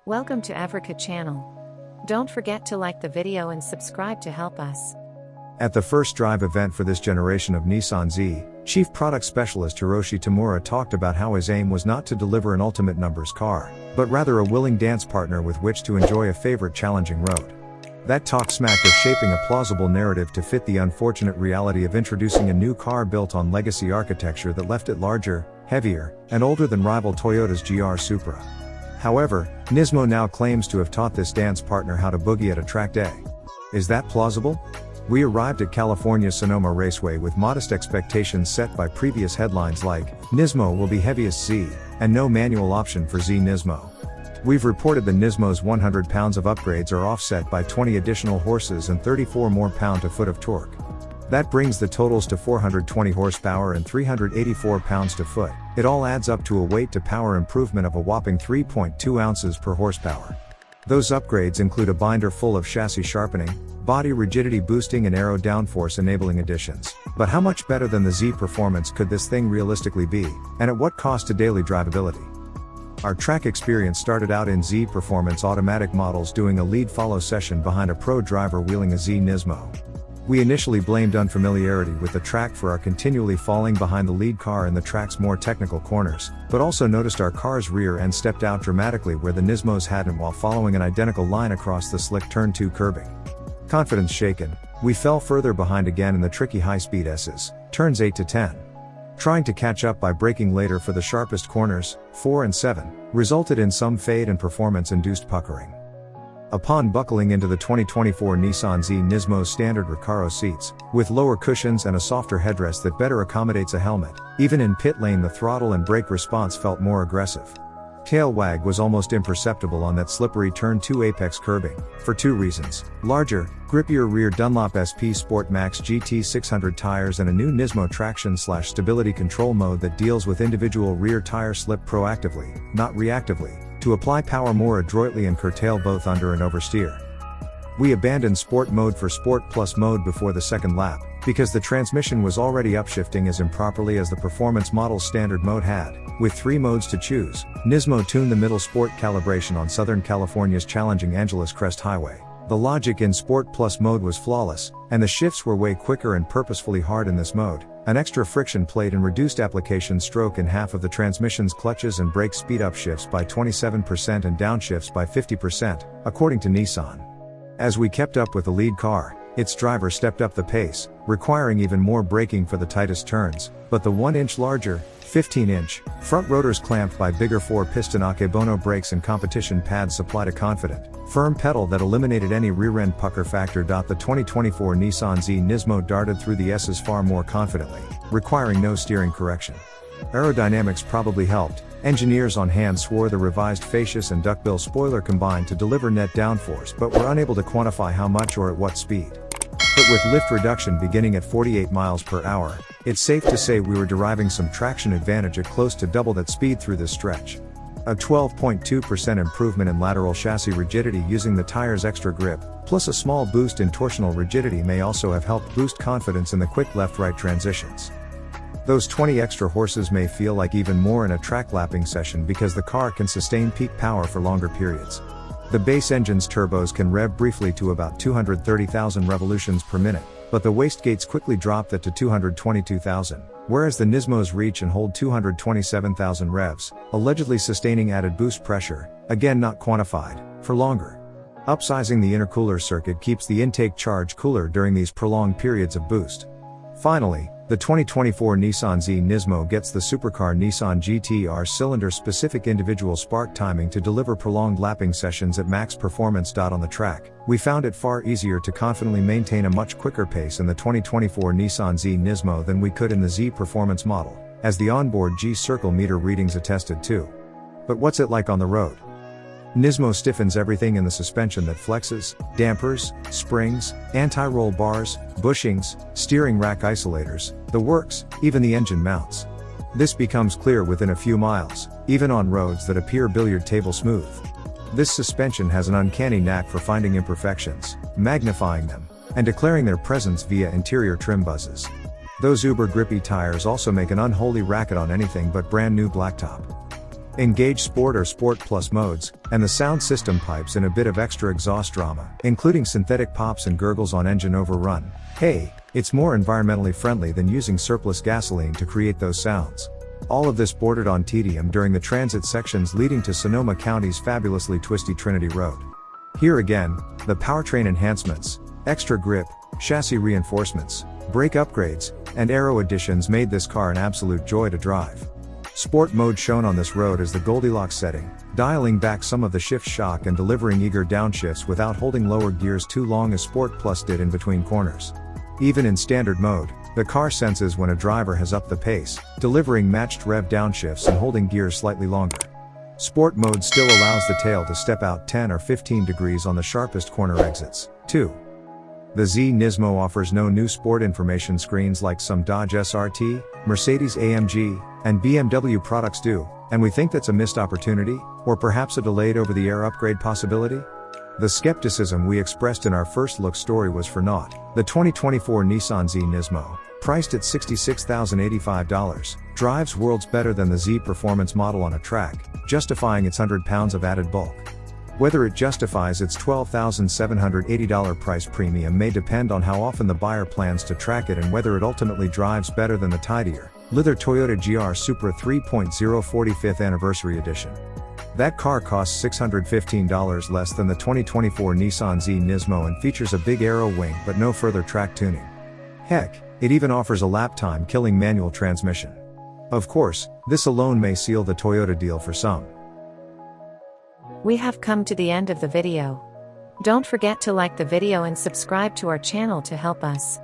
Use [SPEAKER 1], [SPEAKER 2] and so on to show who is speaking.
[SPEAKER 1] Welcome to Africa channel. Don't forget to like the video and subscribe to help us.
[SPEAKER 2] At the first drive event for this generation of Nissan Z, Chief Product Specialist Hiroshi Tamura talked about how his aim was not to deliver an ultimate numbers car, but rather a willing dance partner with which to enjoy a favorite challenging road. That talk smacked of shaping a plausible narrative to fit the unfortunate reality of introducing a new car built on legacy architecture that left it larger, heavier, and older than rival Toyota's GR Supra. However, NISMO now claims to have taught this dance partner how to boogie at a track day. Is that plausible? We arrived at California's Sonoma Raceway with modest expectations set by previous headlines like, NISMO will be heaviest Z, and no manual option for Z NISMO. We've reported the NISMO's 100 pounds of upgrades are offset by 20 additional horses and 34 more pound-to-foot of torque. That brings the totals to 420 horsepower and 384 pounds-to-foot. It all adds up to a weight-to-power improvement of a whopping 3.2 ounces per horsepower. Those upgrades include a binder full of chassis sharpening, body rigidity boosting and aero downforce enabling additions. But how much better than the Z performance could this thing realistically be, and at what cost to daily drivability? Our track experience started out in Z Performance automatic models doing a lead-follow session behind a pro driver wheeling a Z NISMO. We initially blamed unfamiliarity with the track for our continually falling behind the lead car in the track's more technical corners, but also noticed our car's rear end stepped out dramatically where the NISMOs hadn't while following an identical line across the slick turn 2 curbing. Confidence shaken, we fell further behind again in the tricky high-speed S's, turns 8 to 10. Trying to catch up by braking later for the sharpest corners, 4 and 7, resulted in some fade and performance-induced puckering. Upon buckling into the 2024 Nissan Z NISMO's standard Recaro seats, with lower cushions and a softer headrest that better accommodates a helmet, even in pit lane the throttle and brake response felt more aggressive. Tail wag was almost imperceptible on that slippery turn 2 apex curbing, for two reasons: larger, grippier rear Dunlop SP Sport Max GT 600 tires and a new NISMO traction/stability control mode that deals with individual rear tire slip proactively, not reactively, to apply power more adroitly and curtail both under and oversteer. We abandoned Sport mode for Sport Plus mode before the second lap, because the transmission was already upshifting as improperly as the performance model's standard mode had. With 3 modes to choose, NISMO tuned the middle Sport calibration on Southern California's challenging Angeles Crest Highway. The logic in Sport Plus mode was flawless, and the shifts were way quicker and purposefully hard in this mode. An extra friction plate and reduced application stroke in half of the transmission's clutches and brake speed upshifts by 27% and downshifts by 50%, according to Nissan. As we kept up with the lead car, its driver stepped up the pace, requiring even more braking for the tightest turns, but the 1-inch larger, 15-inch, front rotors clamped by bigger 4-piston Akebono brakes and competition pads supplied a confident, firm pedal that eliminated any rear-end pucker factor. The 2024 Nissan Z NISMO darted through the S's far more confidently, requiring no steering correction. Aerodynamics probably helped. Engineers on hand swore the revised facious and duckbill spoiler combined to deliver net downforce but were unable to quantify how much or at what speed. But with lift reduction beginning at 48 miles per hour, it's safe to say we were deriving some traction advantage at close to double that speed through this stretch. A 12.2% improvement in lateral chassis rigidity using the tire's extra grip, plus a small boost in torsional rigidity may also have helped boost confidence in the quick left-right transitions. Those 20 extra horses may feel like even more in a track lapping session because the car can sustain peak power for longer periods. The base engine's turbos can rev briefly to about 230,000 revolutions per minute, but the wastegates quickly drop that to 222,000, whereas the NISMOs reach and hold 227,000 revs, allegedly sustaining added boost pressure, again not quantified, for longer. Upsizing the intercooler circuit keeps the intake charge cooler during these prolonged periods of boost. Finally, the 2024 Nissan Z NISMO gets the supercar Nissan GT-R cylinder-specific individual spark timing to deliver prolonged lapping sessions at max performance. On the track, we found it far easier to confidently maintain a much quicker pace in the 2024 Nissan Z NISMO than we could in the Z Performance model, as the onboard G-circle meter readings attested to. But what's it like on the road? NISMO stiffens everything in the suspension that flexes: dampers, springs, anti-roll bars, bushings, steering rack isolators, the works, even the engine mounts. This becomes clear within a few miles, even on roads that appear billiard table smooth. This suspension has an uncanny knack for finding imperfections, magnifying them, and declaring their presence via interior trim buzzes. Those uber grippy tires also make an unholy racket on anything but brand new blacktop. Engage Sport or Sport Plus modes, and the sound system pipes in a bit of extra exhaust drama, including synthetic pops and gurgles on engine overrun. Hey, it's more environmentally friendly than using surplus gasoline to create those sounds. All of this bordered on tedium during the transit sections leading to Sonoma County's fabulously twisty Trinity Road. Here again, the powertrain enhancements, extra grip, chassis reinforcements, brake upgrades, and aero additions made this car an absolute joy to drive. Sport mode shown on this road is the Goldilocks setting, dialing back some of the shift shock and delivering eager downshifts without holding lower gears too long as Sport Plus did in between corners. Even in standard mode, the car senses when a driver has upped the pace, delivering matched rev downshifts and holding gears slightly longer. Sport mode still allows the tail to step out 10 or 15 degrees on the sharpest corner exits. 2. The Z NISMO offers no new sport information screens like some Dodge SRT, Mercedes-AMG, and BMW products do, and we think that's a missed opportunity, or perhaps a delayed over-the-air upgrade possibility? The skepticism we expressed in our first look story was for naught. The 2024 Nissan Z NISMO, priced at $66,085, drives worlds better than the Z Performance model on a track, justifying its 100 pounds of added bulk. Whether it justifies its $12,780 price premium may depend on how often the buyer plans to track it and whether it ultimately drives better than the tidier, lighter Toyota GR Supra 3.0 45th Anniversary Edition. That car costs $615 less than the 2024 Nissan Z NISMO and features a big aero wing but no further track tuning. Heck, it even offers a lap time killing manual transmission. Of course, this alone may seal the Toyota deal for some.
[SPEAKER 1] We have come to the end of the video. Don't forget to like the video and subscribe to our channel to help us.